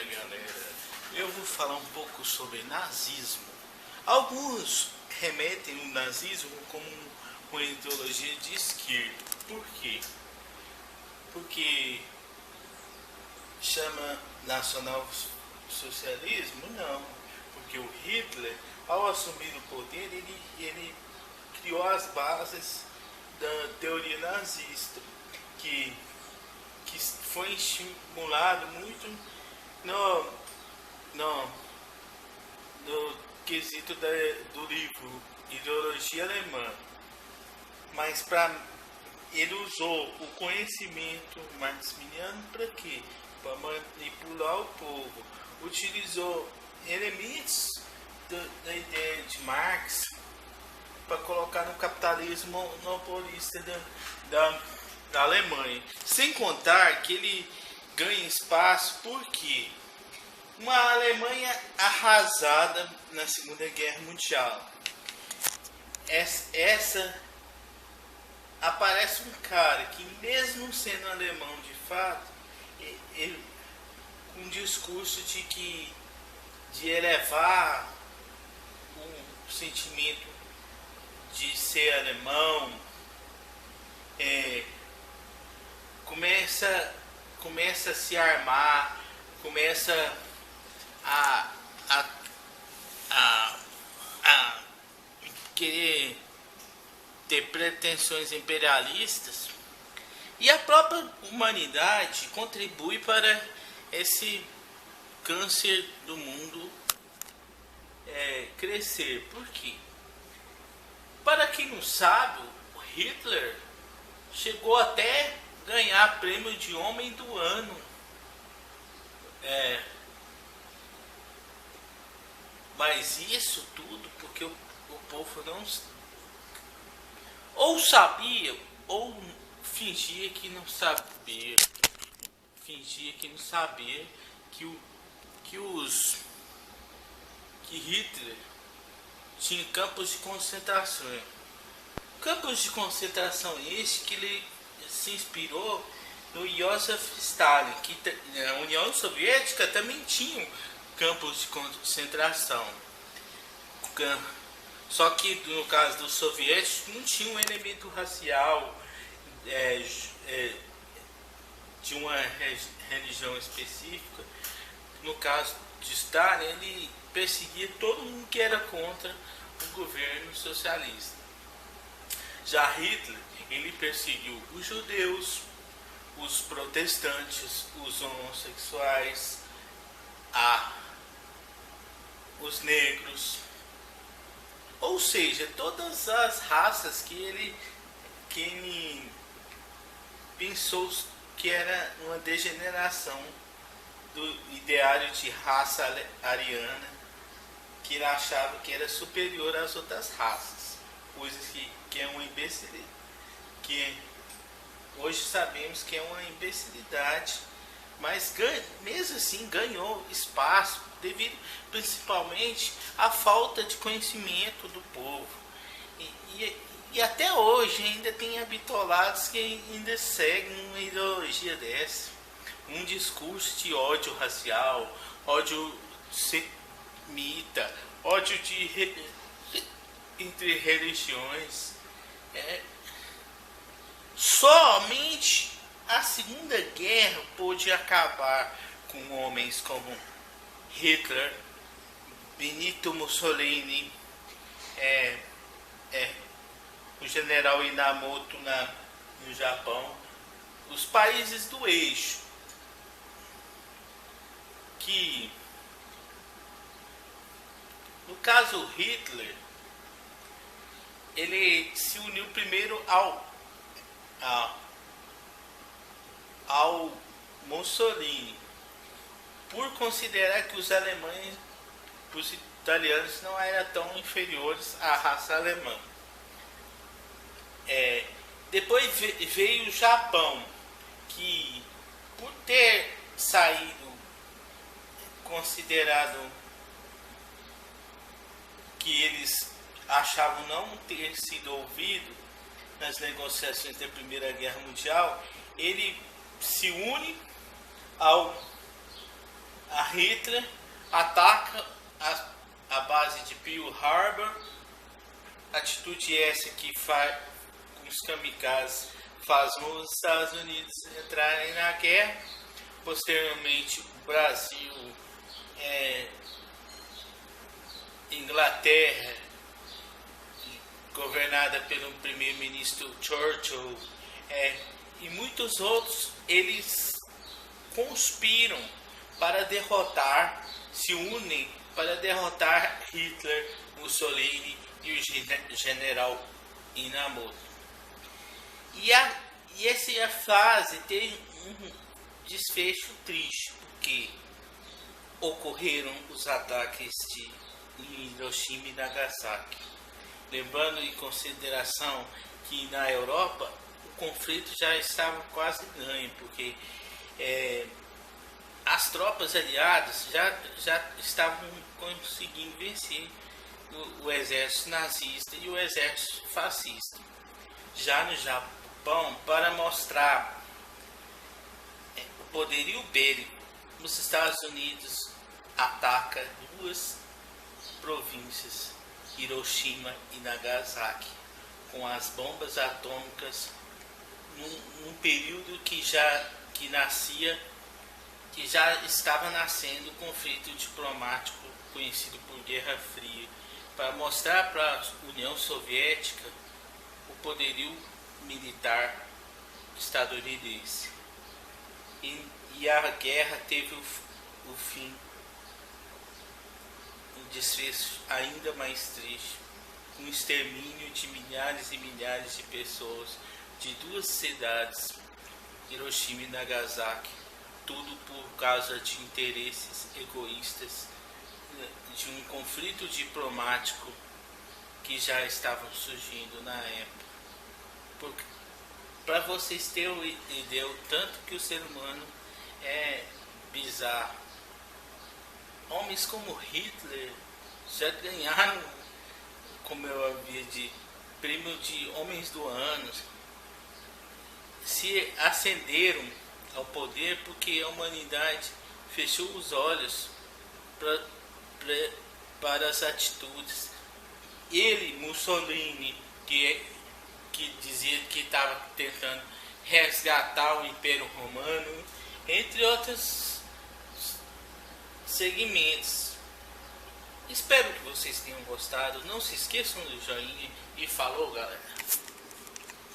dia, galera. Eu vou falar um pouco sobre nazismo. Alguns remetem o nazismo como uma ideologia de esquerda. Por quê? Porque chama nacional-socialismo? Não. Porque o Hitler, ao assumir o poder, ele criou as bases da teoria nazista, que foi estimulado muito no quesito do livro Ideologia Alemã. Mas ele usou o conhecimento marxismiano para quê? Para manipular o povo. Utilizou elementos da ideia de Marx para colocar no capitalismo monopolista da Alemanha. Sem contar que ele ganha espaço porque uma Alemanha arrasada na Segunda Guerra Mundial. Essa aparece um cara que, mesmo sendo alemão de fato, ele com um discurso de elevar o sentimento de ser alemão, começa a se armar, começa a querer ter pretensões imperialistas, e a própria humanidade contribui para esse câncer do mundo crescer. Por quê? Para quem não sabe, o Hitler chegou até ganhar prêmio de homem do ano. Mas isso tudo porque o povo não ou sabia ou fingia que não sabia. Fingia que não sabia que Hitler tinha campos de concentração. Campos de concentração este que ele se inspirou no Joseph Stalin, que a União Soviética também tinha campos de concentração. Só que no caso dos soviéticos não tinha um elemento racial de uma religião específica. No caso de Stalin, ele perseguia todo mundo que era contra o governo socialista. Já Hitler, ele perseguiu os judeus, os protestantes, os homossexuais, os negros, ou seja, todas as raças que ele pensou que era uma degeneração do ideário de raça ariana, que ele achava que era superior às outras raças, coisas que é uma imbecilidade, que hoje sabemos que é uma imbecilidade, mas mesmo assim ganhou espaço devido principalmente à falta de conhecimento do povo. E até hoje ainda tem habitolados que ainda seguem uma ideologia dessa, um discurso de ódio racial, ódio semita, ódio entre religiões. Somente a Segunda Guerra pôde acabar com homens como Hitler, Benito Mussolini, o general Inamoto no Japão, os países do eixo, que no caso Hitler, ele se uniu primeiro ao Mussolini, por considerar que os alemães, os italianos não eram tão inferiores à raça alemã. Depois veio o Japão, que por ter saído considerado que eles achavam não ter sido ouvido nas negociações da Primeira Guerra Mundial, ele se une ao a Hitler ataca a base de Pearl Harbor, atitude essa que com os kamikazes faz os Estados Unidos entrarem na guerra. Posteriormente o Brasil, Inglaterra, governada pelo primeiro-ministro Churchill, e muitos outros, eles conspiram para derrotar, se unem para derrotar Hitler, Mussolini e o general Inamoto. E essa fase tem um desfecho triste, porque ocorreram os ataques de Hiroshima e Nagasaki. Lembrando em consideração que na Europa o conflito já estava quase ganho, porque as tropas aliadas já estavam conseguindo vencer o exército nazista e o exército fascista. Já no Japão, para mostrar o poderio bélico, os Estados Unidos ataca duas províncias, Hiroshima e Nagasaki, com as bombas atômicas num período que já estava nascendo o conflito diplomático conhecido por Guerra Fria, para mostrar para a União Soviética o poderio militar estadunidense. E a guerra teve o fim, um desfecho ainda mais triste, com o extermínio de milhares e milhares de pessoas de duas cidades, Hiroshima e Nagasaki, tudo por causa de interesses egoístas, de um conflito diplomático que já estavam surgindo na época. Para vocês terem uma ideia, o tanto que o ser humano é bizarro. Homens como Hitler já ganharam, como eu havia dito, prêmio de Homens do Ano, se ascenderam ao poder porque a humanidade fechou os olhos para as atitudes. Ele, Mussolini, que dizia que estava tentando resgatar o Império Romano, entre outros segmentos. Espero que vocês tenham gostado. Não se esqueçam do joinha e falou, galera.